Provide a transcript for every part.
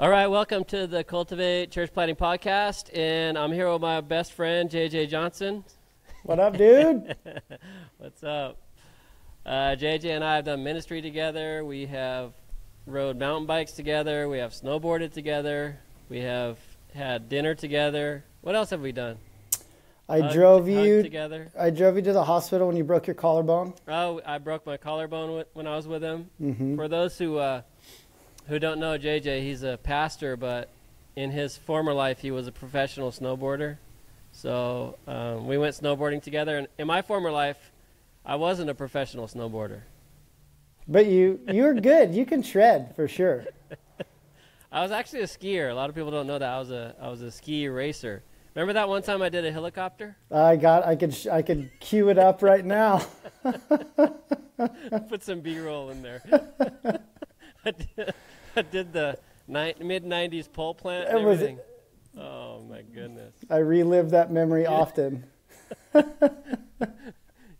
All right, welcome to the Cultivate Church Planting Podcast, and I'm here with my best friend, JJ Johnson. What up, dude? What's up? JJ and I have done ministry together. We have rode mountain bikes together. We have snowboarded together. We have had dinner together. What else have we done? I drove you together. I drove you to the hospital when you broke your collarbone. Oh, I broke my collarbone when I was with him. Mm-hmm. For those who don't know JJ, he's a pastor, but in his former life, he was a professional snowboarder. So we went snowboarding together. And in my former life, I wasn't a professional snowboarder. But you're good. You can shred for sure. I was actually a skier. A lot of people don't know that I was a ski racer. Remember that one time I did a helicopter? I could cue it up right now. Put some B-roll in there. I did the mid-90s pole plant and everything. Oh, my goodness. I relive that memory often.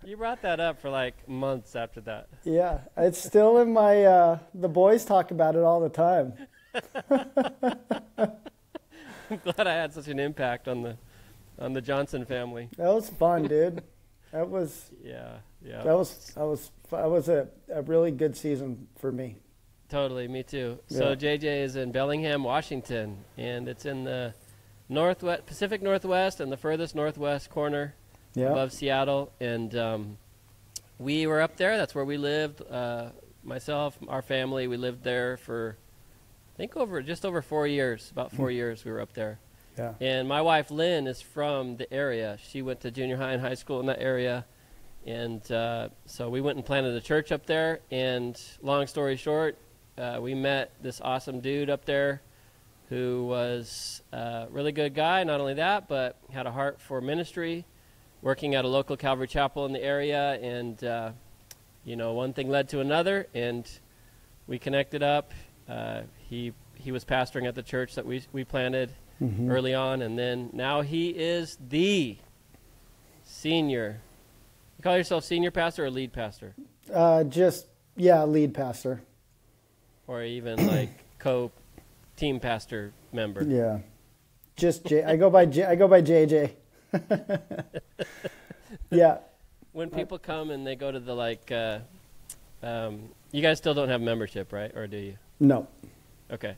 You brought that up for like months after that. Yeah, it's still in my, the boys talk about it all the time. I'm glad I had such an impact on the Johnson family. That was fun, dude. That was a really good season for me. Totally, me too. Yeah. So JJ is in Bellingham, Washington, and it's in the Pacific Northwest and the furthest northwest corner above Seattle. And we were up there. That's where we lived. Myself, our family, we lived there for I think just over 4 years. About 4 years we were up there. Yeah. And my wife Lynn is from the area. She went to junior high and high school in that area. And so we went and planted a church up there. And long story short, we met this awesome dude up there who was a really good guy. Not only that, but had a heart for ministry, working at a local Calvary chapel in the area. And, one thing led to another, and we connected up. He was pastoring at the church that we planted early on, and then now he is the senior. You call yourself senior pastor or lead pastor? Lead pastor. Or even like co-team pastor member. Yeah, I go by JJ. Yeah. When people come and they go to the you guys still don't have membership, right? Or do you? No. Okay.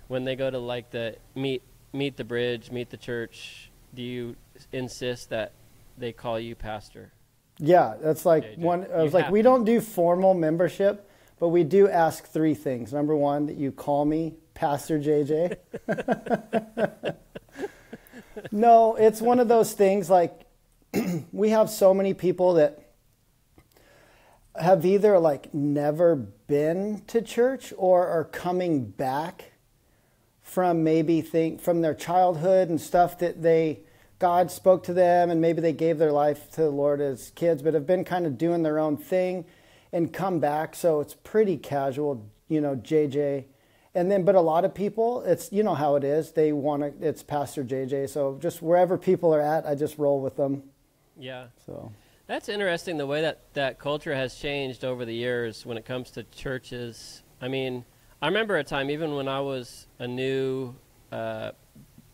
When they go to like the meet the bridge, meet the church, do you insist that they call you pastor? Yeah, that's like JJ. I was like, we don't do formal membership. But we do ask three things. Number one, that you call me Pastor JJ. No, it's one of those things like we have so many people that have either like never been to church or are coming back from from their childhood and stuff that God spoke to them and maybe they gave their life to the Lord as kids, but have been kind of doing their own thing and come back, so it's pretty casual, JJ. And then, but a lot of people, it's, how it is, it's Pastor JJ, so just wherever people are at, I just roll with them. Yeah. So that's interesting, the way that culture has changed over the years when it comes to churches. I mean, I remember a time, even when I was a new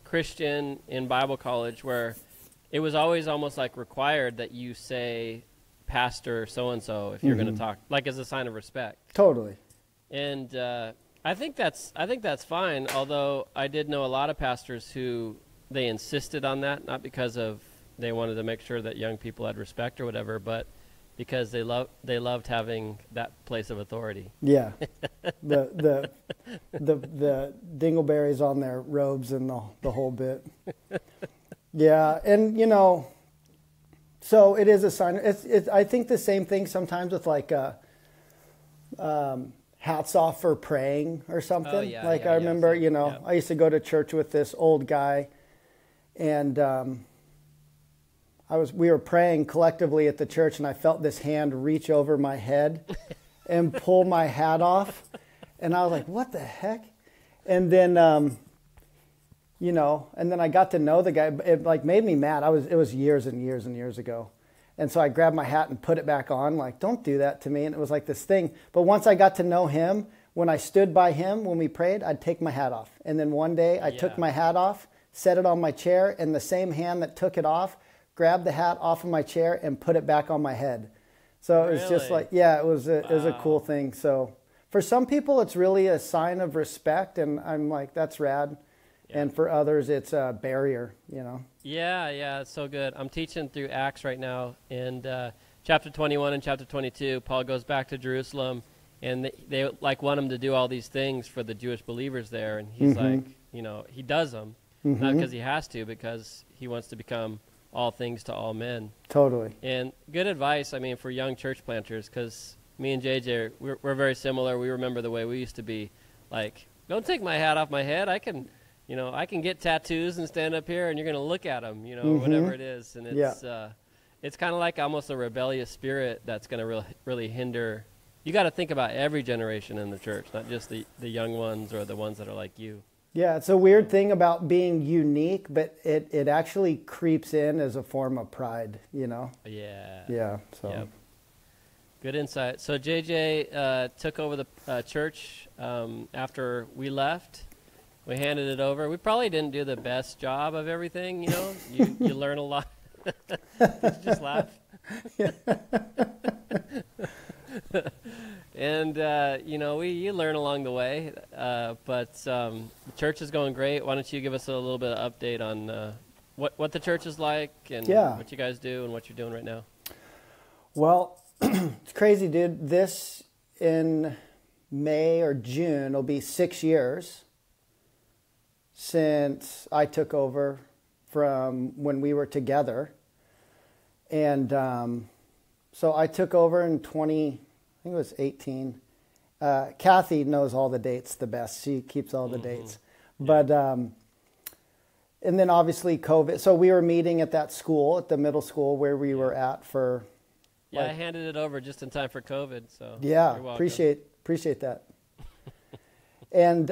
Christian in Bible college, where it was always almost like required that you say Pastor so-and-so if you're going to talk, like as a sign of respect. Totally. And I think that's fine, although I did know a lot of pastors who they insisted on that, not because of they wanted to make sure that young people had respect or whatever, but because they loved having that place of authority. Yeah. the dingleberries on their robes and the whole bit. Yeah, and so it is a sign. I think the same thing sometimes with like hats off for praying or something. Oh, yeah, I remember, I used to go to church with this old guy, and we were praying collectively at the church, and I felt this hand reach over my head and pull my hat off, and I was like, "What the heck?" And then and then I got to know the guy. It like made me mad. It was years and years and years ago. And so I grabbed my hat and put it back on, like, don't do that to me. And it was like this thing. But once I got to know him, when I stood by him when we prayed, I'd take my hat off. And then one day I took my hat off, set it on my chair, and the same hand that took it off grabbed the hat off of my chair and put it back on my head. So it was just like, it was a cool thing. So for some people, it's really a sign of respect, and I'm like, that's rad. Yeah. And for others, it's a barrier, you know. Yeah, it's so good. I'm teaching through Acts right now, and chapter 21 and chapter 22, Paul goes back to Jerusalem, and they like want him to do all these things for the Jewish believers there, and he's like, you know, he does them, not because he has to, because he wants to become all things to all men. Totally. And good advice, I mean, for young church planters, because me and JJ, we're very similar. We remember the way we used to be. Like, don't take my hat off my head. I can get tattoos and stand up here, and you're going to look at them, you know, whatever it is. And it's kind of like almost a rebellious spirit that's going to really hinder. You got to think about every generation in the church, not just the young ones or the ones that are like you. Yeah, it's a weird thing about being unique, but it actually creeps in as a form of pride, you know? Yeah. Yeah, so. Yep. Good insight. So JJ took over the church after we left. We handed it over. We probably didn't do the best job of everything, you know? You learn a lot. Did you just laugh? Yeah. And, you know, you learn along the way. But the church is going great. Why don't you give us a little bit of update on what the church is like and what you guys do and what you're doing right now? Well, it's crazy, dude. This in May or June will be 6 years since I took over from when we were together. And so I took over in I think it was 18. Kathy knows all the dates the best. She keeps all the dates. Yeah. But, and then obviously COVID. So we were meeting at that school, at the middle school where we were at for. Yeah, I handed it over just in time for COVID. So yeah, you're welcome. Appreciate that. And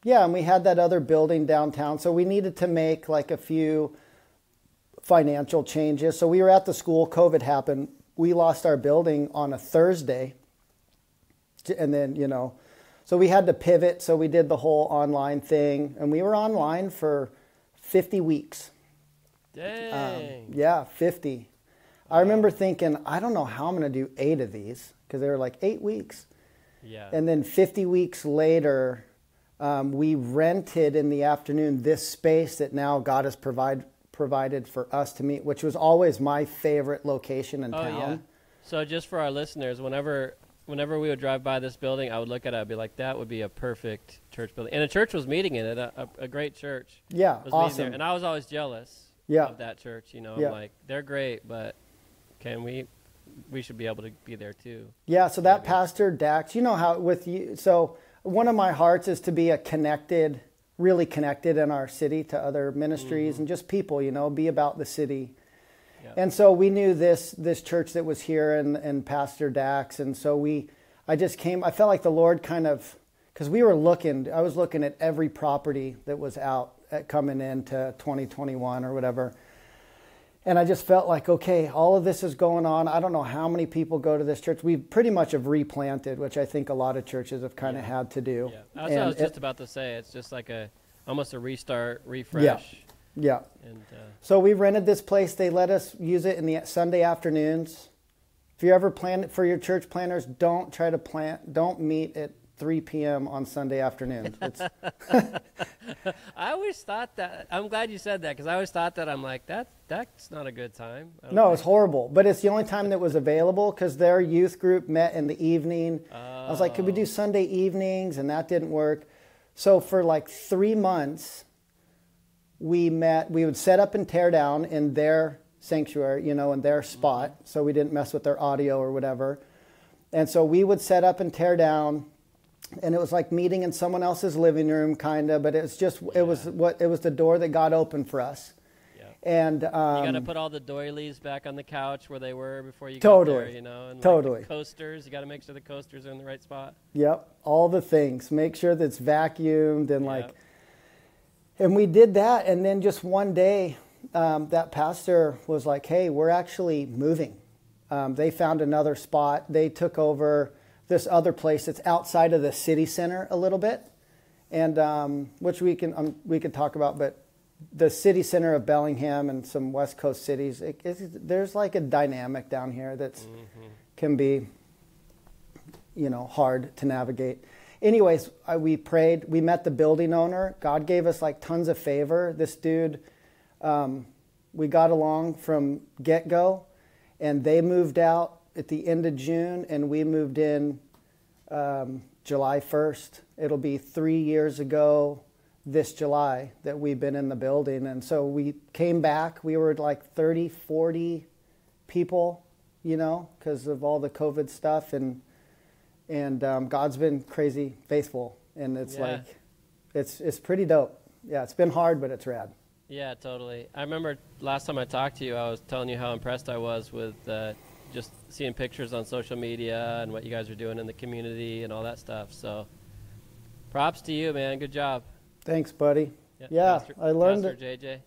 and we had that other building downtown. So we needed to make like a few financial changes. So we were at the school, COVID happened. We lost our building on a Thursday. And then, you know, so we had to pivot. So we did the whole online thing, and we were online for 50 weeks. Dang. 50. I remember thinking, I don't know how I'm going to do 8 of these, because they were like 8 weeks. Yeah. And then 50 weeks later, we rented in the afternoon this space that now God has provided for us to meet, which was always my favorite location in town. Yeah. So just for our listeners, whenever we would drive by this building, I would look at it, I'd be like, that would be a perfect church building. And a church was meeting in it, a great church. Yeah, was awesome. And I was always jealous of that church. You know, I'm like, they're great, but we should be able to be there too. Yeah, so that Pastor Dax, you know how with you, so one of my hearts is to be really connected in our city to other ministries and just people, you know, be about the city. Yep. And so we knew this church that was here and Pastor Dax. And so I felt like the Lord kind of, because I was looking at every property that was out coming into 2021 or whatever. And I just felt like, okay, all of this is going on. I don't know how many people go to this church. We pretty much have replanted, which I think a lot of churches have kind of had to do. Yeah. That's what I was just about to say. It's just like almost a restart, refresh. Yeah. And so we rented this place. They let us use it in the Sunday afternoons. If you ever plan it for your church planners, don't meet at 3 p.m. on Sunday afternoons. I always thought that. I'm glad you said that, because I always thought that. I'm like, that's not a good time. No, it's horrible. But it's the only time that was available, because their youth group met in the evening. I was like, could we do Sunday evenings? And that didn't work. So for like 3 months, we would set up and tear down in their sanctuary, you know, in their spot. So we didn't mess with their audio or whatever. And so we would set up and tear down. And it was like meeting in someone else's living room, kind of, but it was the door that God opened for us. Yeah. And you got to put all the doilies back on the couch where they were before you got there, you know, and like the coasters. You got to make sure the coasters are in the right spot. Yep, all the things. Make sure that it's vacuumed and and we did that. And then just one day, that pastor was like, "Hey, we're actually moving." They found another spot. They took over this other place that's outside of the city center a little bit, and which we could talk about, but the city center of Bellingham and some West Coast cities, there's like a dynamic down here that's can be, hard to navigate. Anyways, we prayed. We met the building owner. God gave us like tons of favor. This dude, we got along from get-go, and they moved out at the end of June, and we moved in July 1st. It'll be 3 years ago this July that we've been in the building. And so we came back. We were like 30, 40 people, because of all the COVID stuff. And God's been crazy faithful. And it's like, it's pretty dope. Yeah, it's been hard, but it's rad. Yeah, totally. I remember last time I talked to you, I was telling you how impressed I was with just seeing pictures on social media and what you guys are doing in the community and all that stuff. So props to you, man. Good job. Thanks, buddy. Yeah, Pastor, I learned Pastor it. JJ.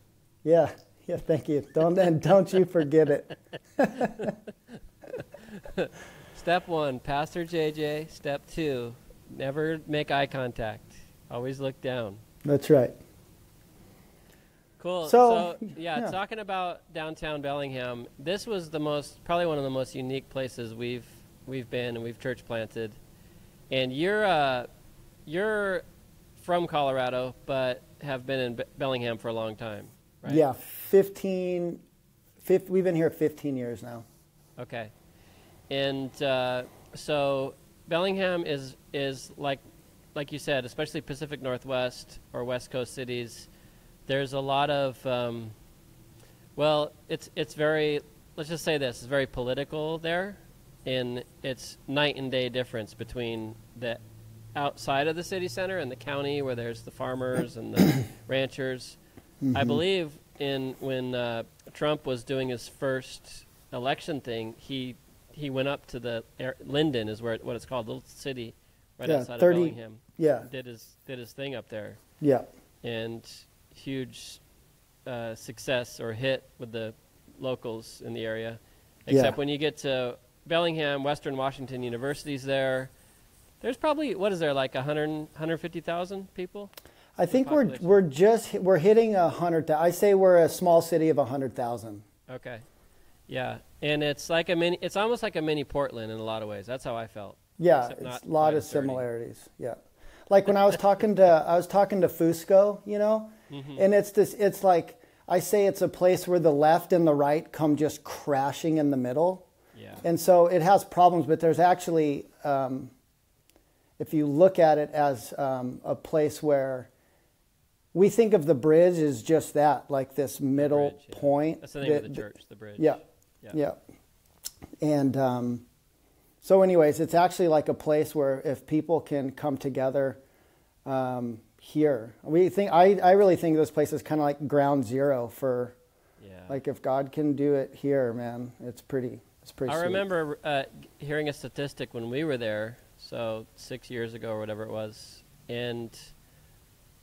Yeah, thank you. Don't you forget it. Step 1, Pastor JJ. Step 2, never make eye contact. Always look down. That's right. Cool. So yeah, talking about downtown Bellingham, this was probably one of the most unique places we've been, and we've church planted. And you're from Colorado, but have been in Bellingham for a long time, right? Yeah, we've been here 15 years now. Okay. And so Bellingham is like you said, especially Pacific Northwest or West Coast cities, there's a lot of, it's very, let's just say this, it's very political there, and it's night and day difference between the outside of the city center and the county where there's the farmers and the ranchers. I believe when Trump was doing his first election thing, he went up to the Linden is what it's called, little city right outside of Bellingham. Yeah, did his thing up there. Yeah, and huge success or hit with the locals in the area. Except when you get to Bellingham, Western Washington University's there. There's probably, what is there, like 150,000 people? I think we're hitting 100,000. I say we're a small city of 100,000. Okay, yeah, and it's like it's almost like a mini Portland in a lot of ways. That's how I felt. Yeah, it's a lot of similarities. Yeah, like when I was talking to Fusco, and it's like I say it's a place where the left and the right come just crashing in the middle. Yeah, and so it has problems, but there's actually. If you look at it as a place where we think of the bridge as just that, like this middle point. That's the name of the church, the bridge. Yeah. And so anyways, it's actually like a place where if people can come together here, I really think this place is kind of like ground zero for, like if God can do it here, man, it's pretty sweet. I remember hearing a statistic when we were there, so 6 years ago or whatever it was, and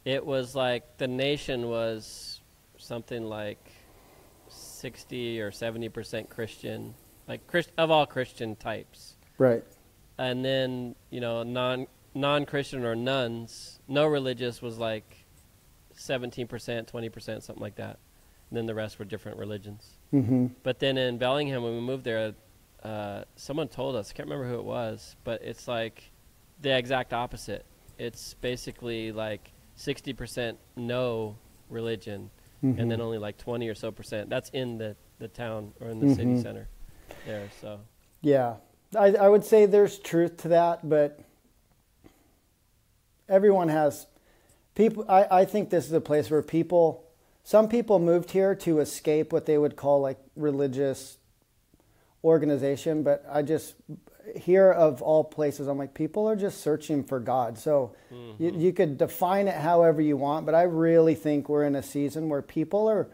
it was like the nation was something like 60 or 70% Christian, like of all Christian types. Right. And then, non-Christian or nuns, no religious was like 17%, 20%, something like that. And then the rest were different religions. Mm-hmm. But then in Bellingham, when we moved there, someone told us, I can't remember who it was, but it's like the exact opposite. It's basically like 60% no religion, and then only like 20 or so percent. That's in the town or in the city center there. So yeah, I would say there's truth to that, but everyone has people. I think this is a place where some people moved here to escape what they would call like religious organization, but I just here of all places, I'm like, people are just searching for God. So you could define it however you want, but I really think we're in a season where people are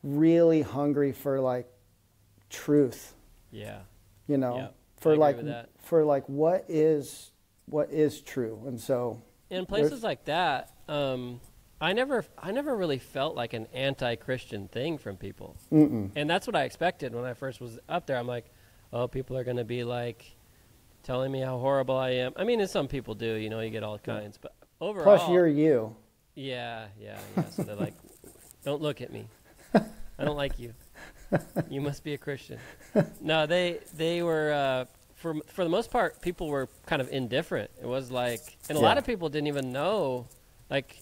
really hungry for like truth. Yeah. For like what is true. And so in places like that, I never really felt like an anti-Christian thing from people. And that's what I expected when I first was up there. I'm like, oh, people are going to be like telling me how horrible I am. I mean, and some people do, you know, you get all kinds, but overall. Plus, you're you. Yeah. So they're like, don't look at me. I don't like you. You must be a Christian. No, they were, for the most part, people were kind of indifferent. It was like, and a lot of people didn't even know, like,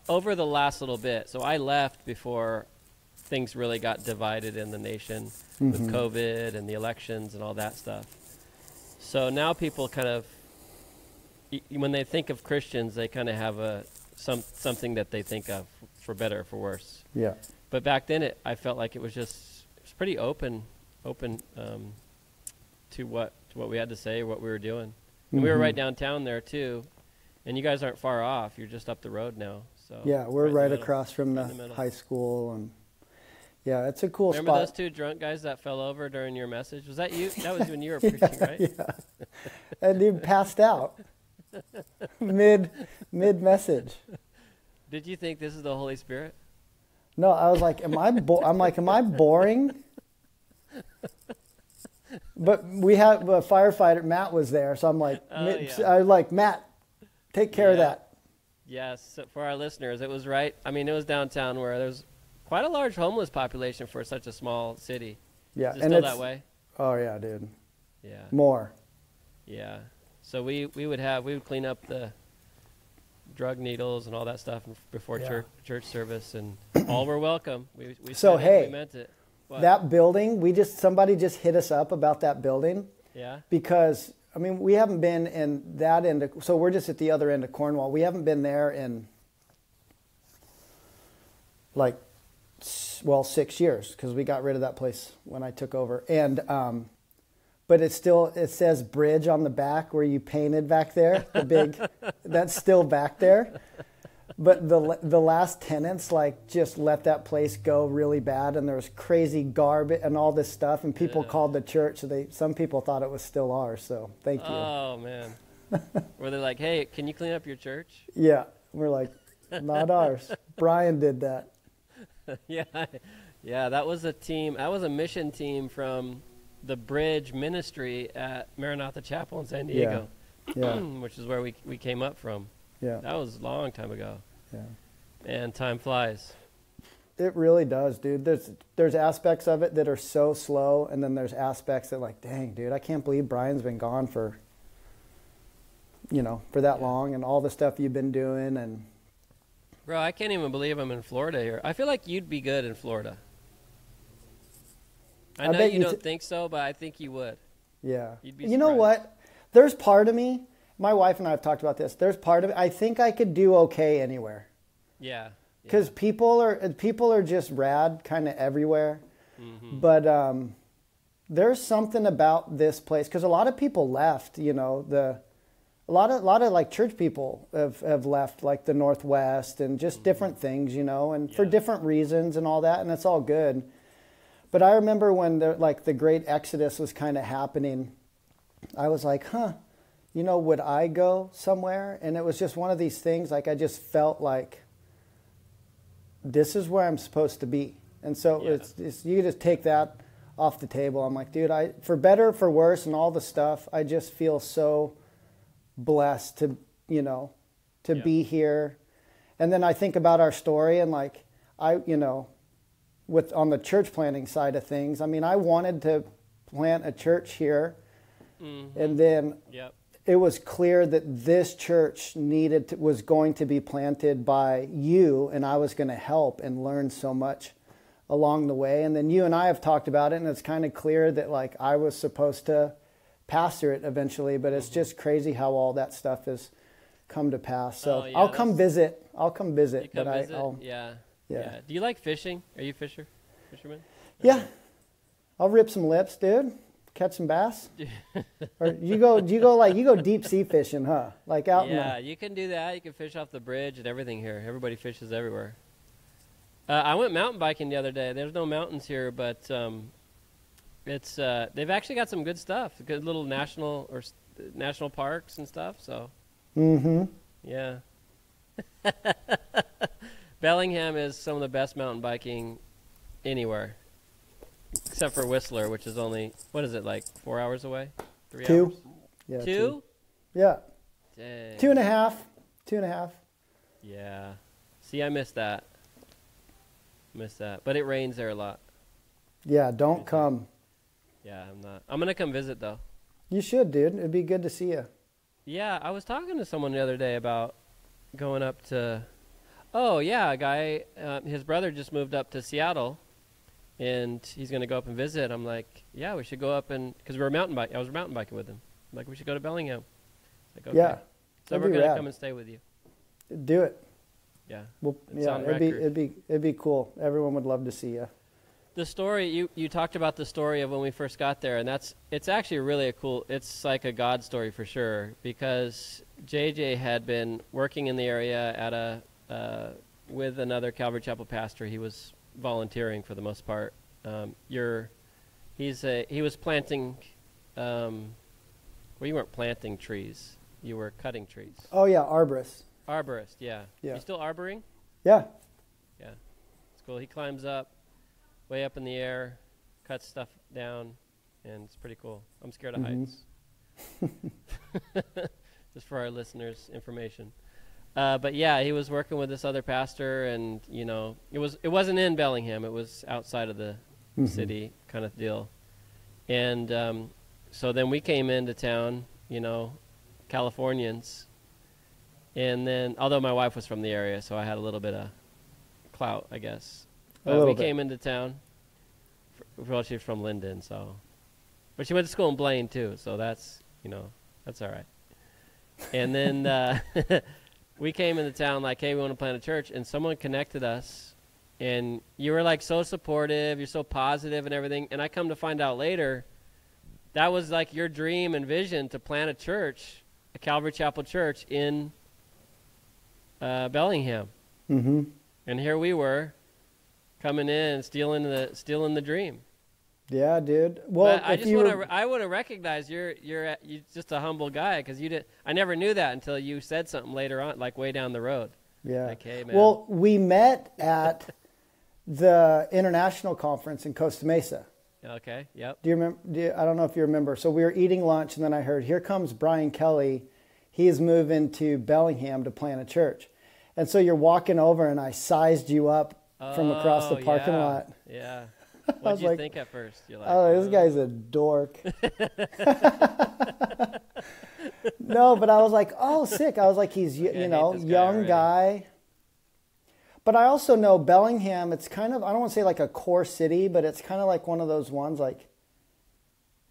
over the last little bit. So I left before things really got divided in the nation with COVID and the elections and all that stuff. So now people kind of, when they think of Christians, they kind of have something that they think of, for better or for worse. Yeah. But back then, I felt like it was pretty open to what we had to say, what we were doing. And we were right downtown there too, and you guys aren't far off. You're just up the road now. So yeah, we're right across from the high school, and yeah, it's a cool spot. Remember those two drunk guys that fell over during your message? Was that you? That was when you were preaching, right? Yeah, and he passed out mid message. Did you think this is the Holy Spirit? No, I was like, am I boring? But we had a firefighter, Matt was there, so I'm like, I was like, Matt, take care of that. Yes, so for our listeners, it was right. I mean, it was downtown where there's quite a large homeless population for such a small city. Yeah, Is it still that way? Oh yeah, dude. Yeah. More. Yeah. So we would clean up the drug needles and all that stuff before church service, and all were welcome. We so hey, we meant it. What? That building, somebody just hit us up about that building. Yeah. Because I mean, we haven't been in that end. So we're just at the other end of Cornwall. We haven't been there in 6 years, because we got rid of that place when I took over. And but it says bridge on the back where you painted back there. The big, that's still back there. But the last tenants just let that place go really bad, and there was crazy garbage and all this stuff, and people called the church. So some people thought it was still ours. So thank you. Oh man, were they like, hey, can you clean up your church? Yeah, we're like, not ours. Brian did that. Yeah, that was a team. That was a mission team from the Bridge Ministry at Maranatha Chapel in San Diego, which is where we came up from. Yeah, that was a long time ago. Yeah, and time flies. It really does, dude. There's aspects of it that are so slow, and then there's aspects that dang, dude, I can't believe Brian's been gone for that long, and all the stuff you've been doing. And bro, I can't even believe I'm in Florida here. I feel like you'd be good in Florida. I know you don't think so, but I think you would. Yeah. You'd be you know what? There's part of me. My wife and I have talked about this. There's part of it. I think I could do okay anywhere. Yeah. Because people are just rad kind of everywhere. Mm-hmm. But there's something about this place, because a lot of people left. A lot of church people have left, like the Northwest and just different things, and for different reasons and all that, and it's all good. But I remember when the great exodus was kind of happening, I was like, would I go somewhere? And it was just one of these things, I just felt like this is where I'm supposed to be. And so it's you just take that off the table. I'm like, dude, for better, for worse, and all the stuff, I just feel so blessed to be here. And then I think about our story, and on the church planting side of things, I mean, I wanted to plant a church here, and then it was clear that this church was going to be planted by you, and I was going to help and learn so much along the way. And then you and I have talked about it, and it's kind of clear that I was supposed to pastor it eventually, but it's just crazy how all that stuff has come to pass. So I'll come visit. But I'll. Yeah. Do you like fishing? Are you a fisherman? Yeah. I'll rip some lips, dude. Catch some bass. Or you go deep sea fishing, huh? You can do that. You can fish off the bridge and everything here. Everybody fishes everywhere. I went mountain biking the other day. There's no mountains here, but it's they've actually got some good stuff. Good little national parks and stuff. So. Yeah. Bellingham is some of the best mountain biking anywhere, except for Whistler, which is only, 4 hours away? 3 hours? Yeah, 2? Yeah. Dang. 2.5. 2.5. Yeah. See, I missed that. But it rains there a lot. Yeah, don't come. Yeah, I'm not. I'm going to come visit, though. You should, dude. It'd be good to see you. Yeah, I was talking to someone the other day about going up to... Oh, yeah, a guy, his brother just moved up to Seattle, and he's going to go up and visit. I'm like, yeah, we should go up and... Because I was mountain biking with him. I'm like, we should go to Bellingham. Like, okay. Yeah. So we're going to come and stay with you. Do it. Yeah. Well, yeah, it'd be cool. Everyone would love to see you. The story, you talked about the story of when we first got there, and it's actually really it's like a God story for sure, because JJ had been working in the area at with another Calvary Chapel pastor. He was volunteering for the most part. He was planting, well, you weren't planting trees, you were cutting trees. Oh yeah, arborist. Arborist, yeah. Yeah. You still arboring? Yeah. Yeah. It's cool. He climbs up, way up in the air, cuts stuff down, and it's pretty cool. I'm scared of heights. Just for our listeners' information. But yeah, he was working with this other pastor, and it wasn't in Bellingham. It was outside of the city kind of deal. And so then we came into town, Californians. And then, although my wife was from the area, so I had a little bit of clout, I guess. But we came into town. Well, she's from Linden, so. But she went to school in Blaine, too, so that's all right. And then we came into town like, hey, we want to plant a church, and someone connected us. And you were, like, so supportive. You're so positive and everything. And I come to find out later, that was, like, your dream and vision to plant a church, a Calvary Chapel church in Bellingham. Mm-hmm. And here we were coming in, stealing the dream. Yeah, dude. Well, I want to recognize you're just a humble guy, because I never knew that until you said something later on, like way down the road. Yeah. Like, hey, man. Well, we met at the international conference in Costa Mesa. Okay. Yep. Do you remember? I don't know if you remember. So we were eating lunch, and then I heard, here comes Brian Kelly. He is moving to Bellingham to plant a church. And so you're walking over, and I sized you up from across the parking lot. Yeah. What did you think at first? You're like, oh, this guy's a dork. No, but I was like, oh, sick. I was like, he's, young guy. But I also know Bellingham, it's kind of, I don't want to say like a core city, but it's kind of like one of those ones like,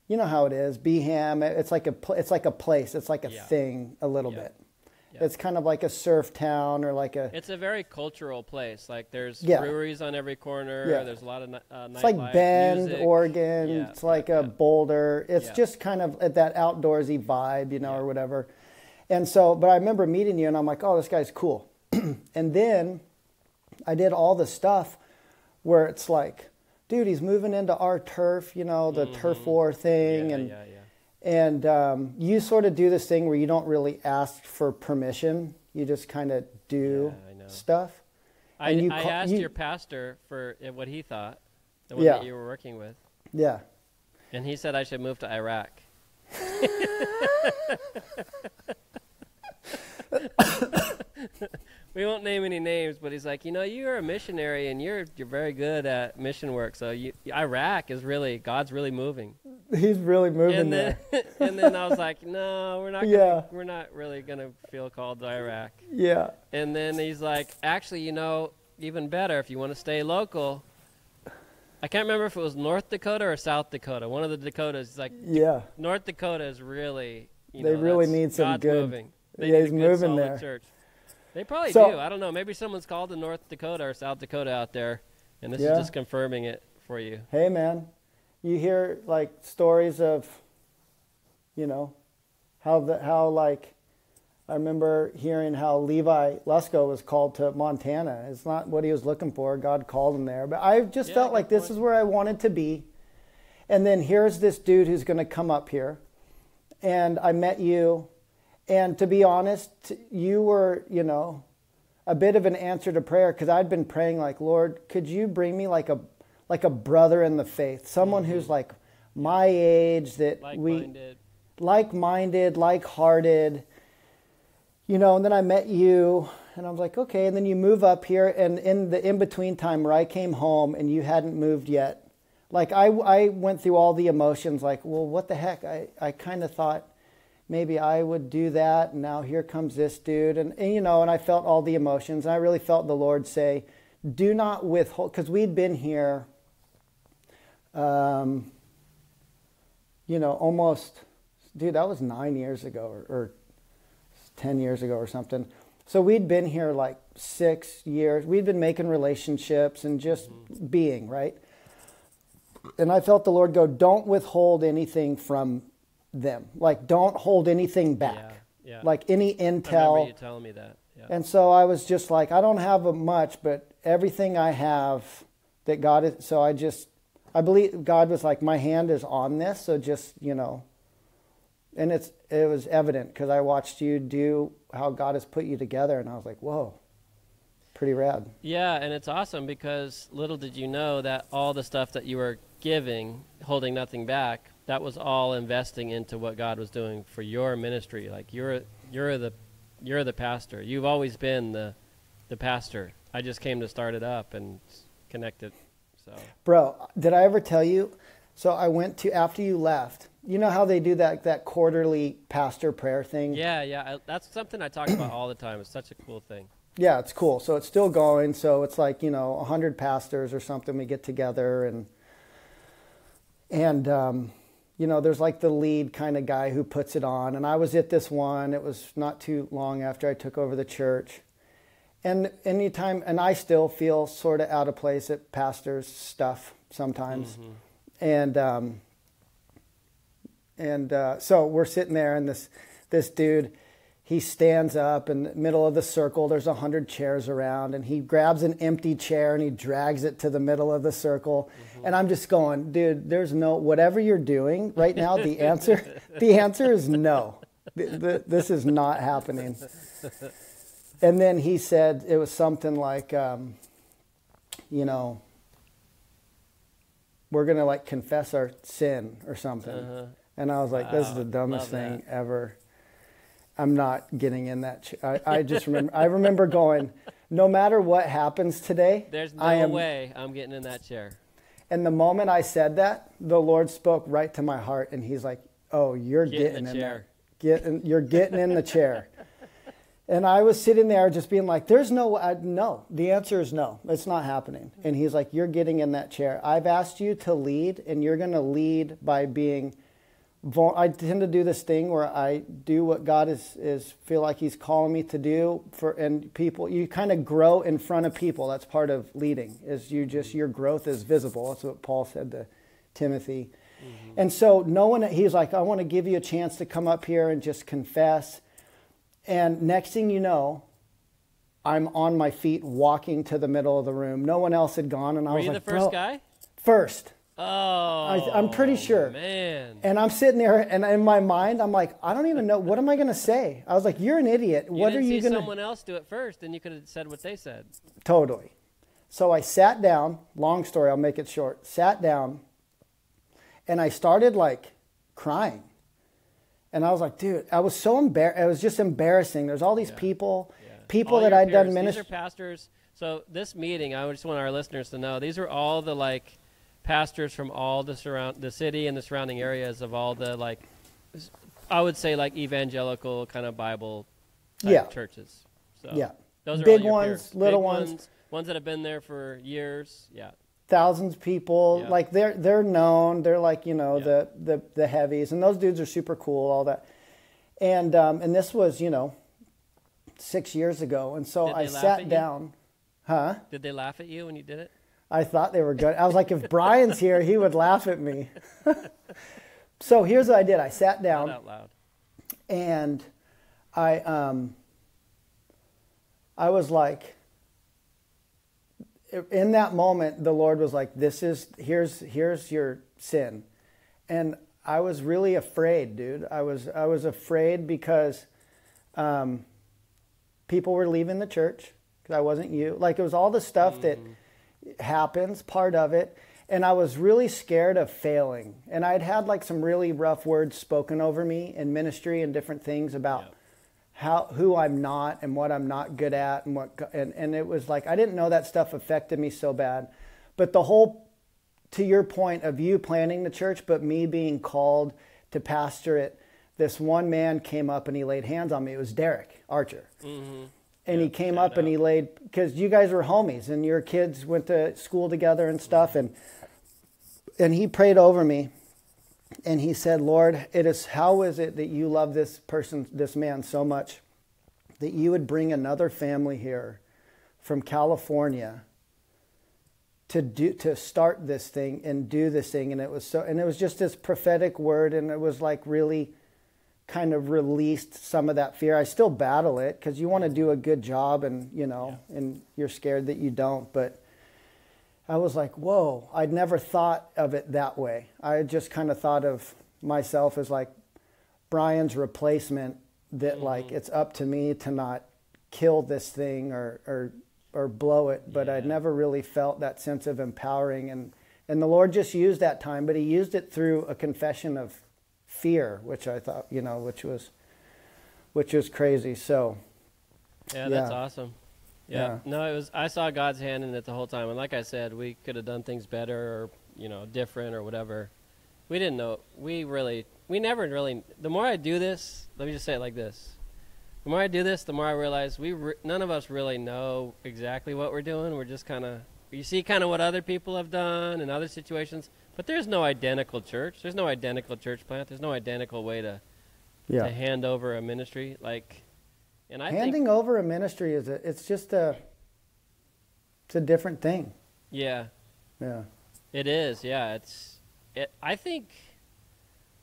you know how it is, Beham. It's like a place. It's like a thing a little bit. Yep. It's kind of like a surf town or like a... It's a very cultural place. Like there's breweries on every corner. Yeah. There's a lot of nightlife. It's like Bend, music. Oregon. Yeah. It's like a Boulder. It's just kind of at that outdoorsy vibe, or whatever. And so, but I remember meeting you and I'm like, oh, this guy's cool. And then I did all the stuff where it's like, dude, he's moving into our turf, the turf war thing. And you sort of do this thing where you don't really ask for permission. You just kind of do stuff. I asked your pastor for what he thought, the one that you were working with. Yeah. And he said I should move to Iraq. We won't name any names, but he's like, you're a missionary and you're very good at mission work. So Iraq is really, God's really moving. He's really moving there. And then I was like, no, we're not really going to feel called to Iraq. Yeah. And then he's like, actually, even better, if you want to stay local, I can't remember if it was North Dakota or South Dakota. One of the Dakotas. He's like, North Dakota is really, they really need some God's good. Moving. They need he's a good, moving solid there. Church. They probably do. I don't know. Maybe someone's called to North Dakota or South Dakota out there, and this is just confirming it for you. Hey, man, you hear like stories of, how I remember hearing how Levi Lesko was called to Montana. It's not what he was looking for. God called him there. But I just felt like this is where I wanted to be. And then here's this dude who's going to come up here. And I met you. And to be honest, you were, a bit of an answer to prayer, because I'd been praying like, Lord, could you bring me like a brother in the faith, someone who's like my age, that like-minded. like-minded, like-hearted, you know, and then I met you, and I was like, okay, and then you move up here, and in the in-between time where I came home and you hadn't moved yet, like I went through all the emotions, like, well, what the heck? I kind of thought maybe I would do that, and now here comes this dude, and you know, and I felt all the emotions, and I really felt the Lord say, do not withhold, because we'd been here, you know, almost, dude, that was 9 years ago or 10 years ago or something. So we'd been here like 6 years. We'd been making relationships and just being, right? And I felt the Lord go, don't withhold anything from them. Like, don't hold anything back. Yeah. Like any intel. I remember you telling me that. Yeah. And so I was just like, I don't have much, but everything I have that God is, so I believe God was like, my hand is on this, so just, you know, and it was evident because I watched you do how God has put you together, and I was like, whoa, pretty rad. Yeah, and it's awesome because little did you know that all the stuff that you were giving, holding nothing back, that was all investing into what God was doing for your ministry. Like you're the pastor. You've always been the pastor. I just came to start it up and connect it. So, bro, did I ever tell you? So I went to, after you left, you know how they do that quarterly pastor prayer thing? Yeah. That's something I talk about all the time. It's such a cool thing. Yeah, it's cool. So it's still going. So it's like, you know, 100 pastors or something. We get together and you know, there's like the lead kind of guy who puts it on. And I was at this one. It was not too long after I took over the church. And anytime, and I still feel sort of out of place at pastors' stuff sometimes. Mm-hmm. And so we're sitting there, and this dude, he stands up in the middle of the circle. There's 100 chairs around, and he grabs an empty chair and he drags it to the middle of the circle. Mm-hmm. And I'm just going, dude, there's no, whatever you're doing right now, the answer is no. This is not happening. And then he said, it was something like, you know, we're going to like confess our sin or something. Uh-huh. And I was like, wow, this is the dumbest thing ever. I'm not getting in that chair. I just remember, I remember going, no matter what happens today, there's no way I'm getting in that chair. And the moment I said that, the Lord spoke right to my heart, and he's like, oh, you're getting in there. You're getting in the chair. And I was sitting there just being like, there's no, the answer is no, it's not happening. And he's like, you're getting in that chair. I've asked you to lead, and you're going to lead by being, I tend to do this thing where I do what God is feel like he's calling me to do and people, you kind of grow in front of people. That's part of leading, is your growth is visible. That's what Paul said to Timothy. Mm-hmm. And so he's like, I want to give you a chance to come up here and just confess. And next thing you know, I'm on my feet walking to the middle of the room. No one else had gone. And I was like, were you the first guy? First. Oh, I'm pretty sure. Man. And I'm sitting there, and in my mind, I'm like, I don't even know. What am I going to say? I was like, you're an idiot. What are you going to... someone else do it first, and you could have said what they said. Totally. So I sat down. Long story, I'll make it short. Sat down, and I started, like, crying. And I was like, dude, I was so embarrassed. It was just embarrassing. There's all these people that I'd done ministry. These are pastors. So this meeting, I just want our listeners to know, these are all the, like, pastors from all the city and the surrounding areas of all the, like, I would say, like, evangelical kind of Bible type churches. So those are big all your ones, peers. little big ones that have been there for years. Yeah. Thousands of people, like they're known. They're like, you know, the heavies, and those dudes are super cool, all that. And this was, you know, 6 years ago, and so I sat down. Huh? Did they laugh at you when you did it? I thought they were good. I was like, if Brian's here, he would laugh at me. So here's what I did. I sat down. Not out loud. And I was like, in that moment, the Lord was like, here's your sin. And I was really afraid, dude. I was afraid because people were leaving the church because I wasn't you. Like, it was all the stuff that happens, part of it. And I was really scared of failing. And I'd had like some really rough words spoken over me in ministry and different things about who I'm not and what I'm not good at, and it was like I didn't know that stuff affected me so bad. But the whole, to your point of you planning the church, but me being called to pastor it, this one man came up and he laid hands on me. It was Derek Archer. Mm-hmm. And he came up and he laid, because you guys were homies and your kids went to school together and stuff. And he prayed over me and he said, Lord, how is it that you love this man so much that you would bring another family here from California to start this thing and do this thing? And it was just this prophetic word, and it was like really kind of released some of that fear. I still battle it because you want to do a good job, and and you're scared that you don't. But I was like, whoa, I'd never thought of it that way. I just kind of thought of myself as like Brian's replacement, that like it's up to me to not kill this thing or blow it. But I'd never really felt that sense of empowering, and the Lord just used that time, but he used it through a confession of fear, which I thought, which was crazy. So that's awesome. No, I saw God's hand in it the whole time. And like I said, we could have done things better or, different or whatever. We didn't know. We never really, the more I do this, let me just say it like this. The more I do this, the more I realize none of us really know exactly what we're doing. We're just you see kind of what other people have done in other situations, but there's no identical church. There's no identical church plant. There's no identical way to hand over a ministry. And handing over a ministry it's a different thing. Yeah. Yeah. It is. Yeah. I think,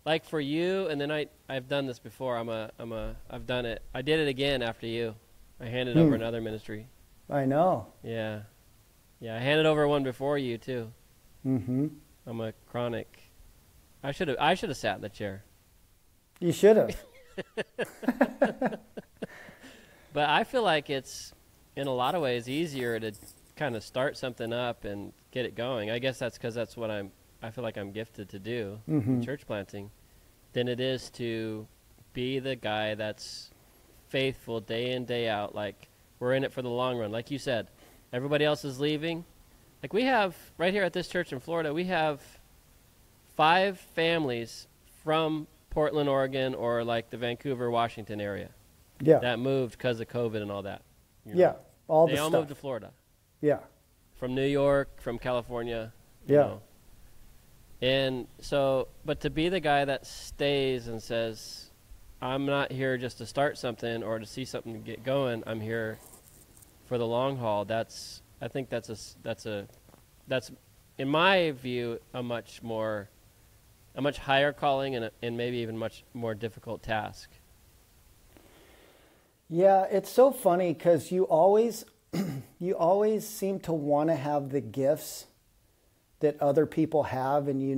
like for you, and then I've done this before. I've done it. I did it again after you. I handed over another ministry. I know. Yeah. Yeah. I handed over one before you too. Mm-hmm. I'm a chronic. I should have sat in the chair. You should have. But I feel like it's, in a lot of ways, easier to kind of start something up and get it going. I guess that's because that's what I feel like I'm gifted to do, church planting, than it is to be the guy that's faithful day in, day out. Like, we're in it for the long run. Like you said, everybody else is leaving. Like we have, right here at this church in Florida, we have 5 families from Portland, Oregon, or like the Vancouver, Washington area. Yeah. That moved because of COVID and all that. Yeah. They all moved to Florida. Yeah. From New York, from California. Yeah. And so, but to be the guy that stays and says, I'm not here just to start something or to see something get going. I'm here for the long haul. I think that's in my view a much higher calling and maybe even much more difficult task. Yeah, it's so funny because you always seem to want to have the gifts that other people have, and you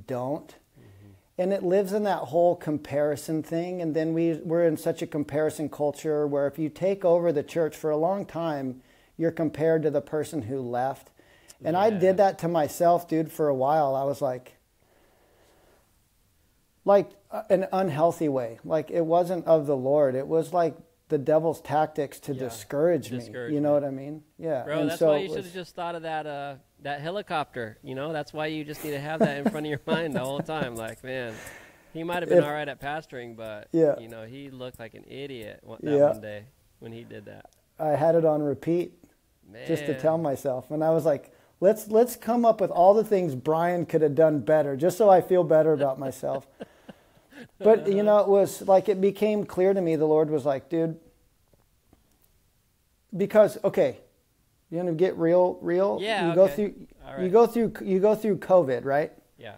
don't. Mm-hmm. And it lives in that whole comparison thing. And then we're in such a comparison culture where if you take over the church for a long time, you're compared to the person who left. And I did that to myself, dude, for a while. I was like an unhealthy way. Like it wasn't of the Lord. It was like the devil's tactics to discourage me. You know what I mean? Yeah. Bro, and that's why you should have just thought of that helicopter. That's why you just need to have that in front of your mind the whole time. Like, man, he might have been all right at pastoring, but he looked like an idiot that one day when he did that. I had it on repeat just to tell myself. And I was like, let's come up with all the things Brian could have done better, just so I feel better about myself. But, it was like it became clear to me, the Lord was like, dude, because, okay, you want to get real? Yeah, you go through COVID, right? Yeah.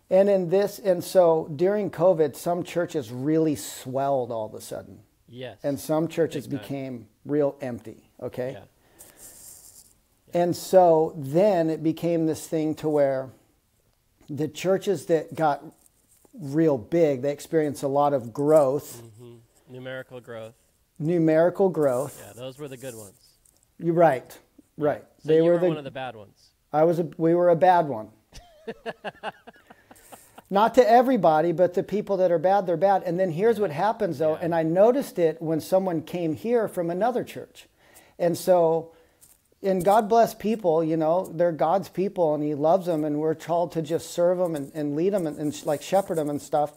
And so during COVID, some churches really swelled all of a sudden. Yes. And some churches became real empty, okay? Yeah. And so then it became this thing to where the churches that got real big, they experienced a lot of growth. Mm-hmm. Numerical growth. Yeah, those were the good ones. You're right. So they you were one of the bad ones. We were a bad one. Not to everybody, but the people that are bad, they're bad. And then here's what happens, though, and I noticed it when someone came here from another church. And so, and God bless people, you know, they're God's people, and he loves them, and we're called to just serve them and lead them and like shepherd them and stuff.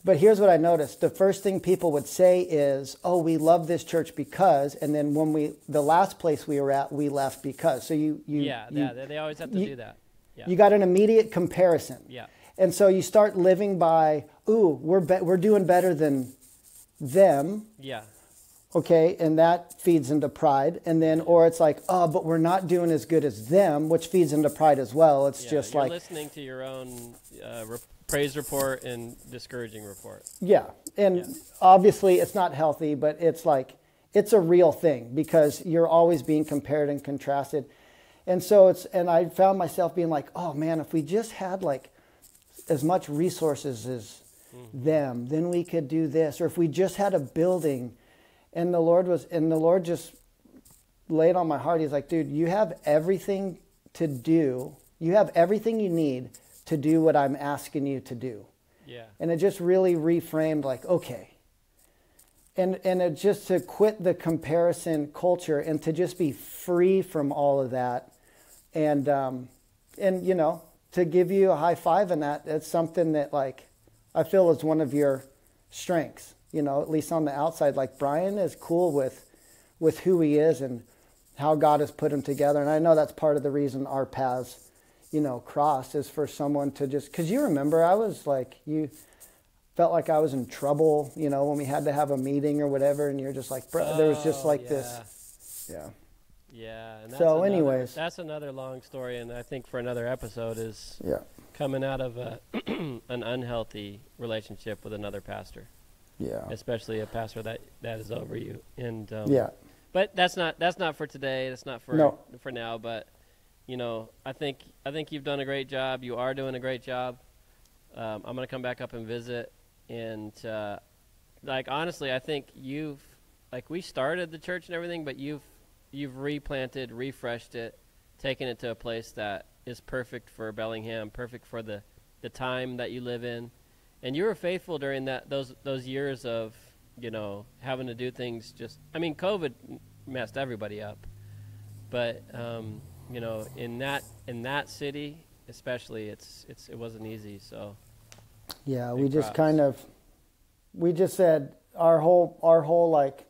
But here's what I noticed. The first thing people would say is, oh, we love this church because, and then when the last place we were at, we left because. So they always have to do that. Yeah. You got an immediate comparison. Yeah. And so you start living by, ooh, we're doing better than them. Yeah. Okay, and that feeds into pride. And then, or it's like, oh, but we're not doing as good as them, which feeds into pride as well. It's just you're like listening to your own praise report and discouraging report. Yeah, and obviously it's not healthy, but it's like, it's a real thing because you're always being compared and contrasted. And so and I found myself being like, oh man, if we just had like as much resources as them, then we could do this. Or if we just had a building, and the Lord just laid on my heart. He's like, dude, you have everything to do. You have everything you need to do what I'm asking you to do. Yeah. And it just really reframed like, okay. And it just to quit the comparison culture and to just be free from all of that. And you know, to give you a high five in that, it's something that like I feel is one of your strengths, you know, at least on the outside. Like Brian is cool with who he is and how God has put him together. And I know that's part of the reason our paths, you know, crossed, is for someone to just, because you remember I was like, you felt like I was in trouble, you know, when we had to have a meeting or whatever, and you're just like, bro, there was just like this. Yeah. Yeah. And so anyways. That's another long story, and I think for another episode is coming out of an unhealthy relationship with another pastor. Yeah. Especially a pastor that is over you. And but that's not for today. That's not for now, but you know, I think you've done a great job. You are doing a great job. I'm going to come back up and visit, and like honestly, I think we started the church and everything, but you've replanted, refreshed it, taken it to a place that is perfect for Bellingham, perfect for the time that you live in. And you were faithful during those years of, you know, having to do things just, I mean, COVID messed everybody up. But, you know, in that city, especially, it wasn't easy, so. Yeah, we just we just said our whole like,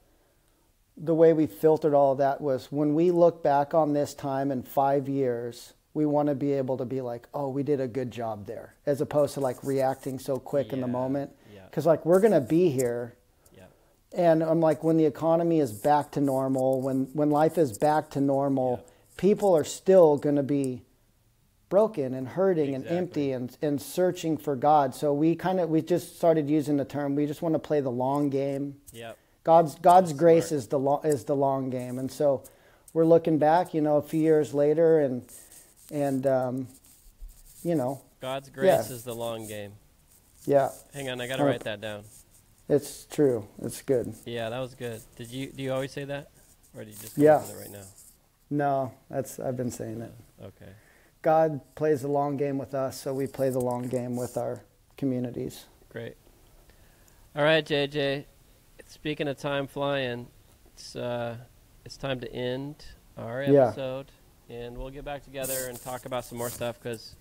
the way we filtered all of that was when we look back on this time in 5 years, we want to be able to be like, oh, we did a good job there, as opposed to like reacting so quick in the moment. Because like we're going to be here. Yeah. And I'm like, when the economy is back to normal, when life is back to normal, people are still going to be broken and hurting and empty and searching for God. So we just started using the term, we just want to play the long game. Yep. God's grace is the long game. And so we're looking back, you know, a few years later and you know, God's grace is the long game. Yeah. Hang on, I got to write that down. It's true. It's good. Yeah, that was good. Do you always say that, or do you just come up with it right now? No, I've been saying it. Okay. God plays the long game with us, so we play the long game with our communities. Great. All right, JJ. Speaking of time flying, it's time to end our episode, and we'll get back together and talk about some more stuff, because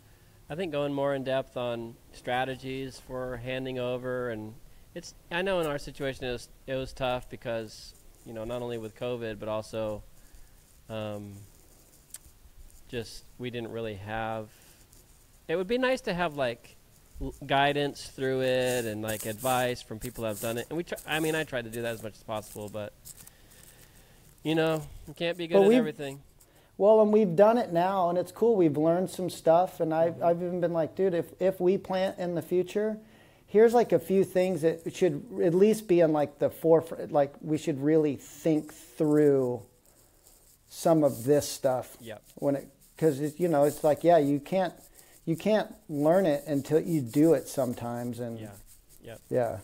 I think going more in depth on strategies for handing over, and I know in our situation it was tough because, you know, not only with COVID but also just we didn't really have. It would be nice to have like guidance through it and like advice from people that have done it, and I tried to do that as much as possible, but you know, you can't be good at everything. Well, and we've done it now, and it's cool. We've learned some stuff, and I've even been like, dude, if we plant in the future, here's like a few things that should at least be on like the forefront. Like we should really think through some of this stuff. Yeah. Because you know, it's like, you can't learn it until you do it sometimes, and yeah.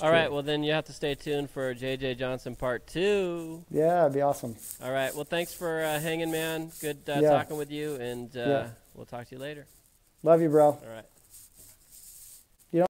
All right, well, then you have to stay tuned for J.J. Johnson Part 2. Yeah, it'd be awesome. All right, well, thanks for hanging, man. Good talking with you, and we'll talk to you later. Love you, bro. All right.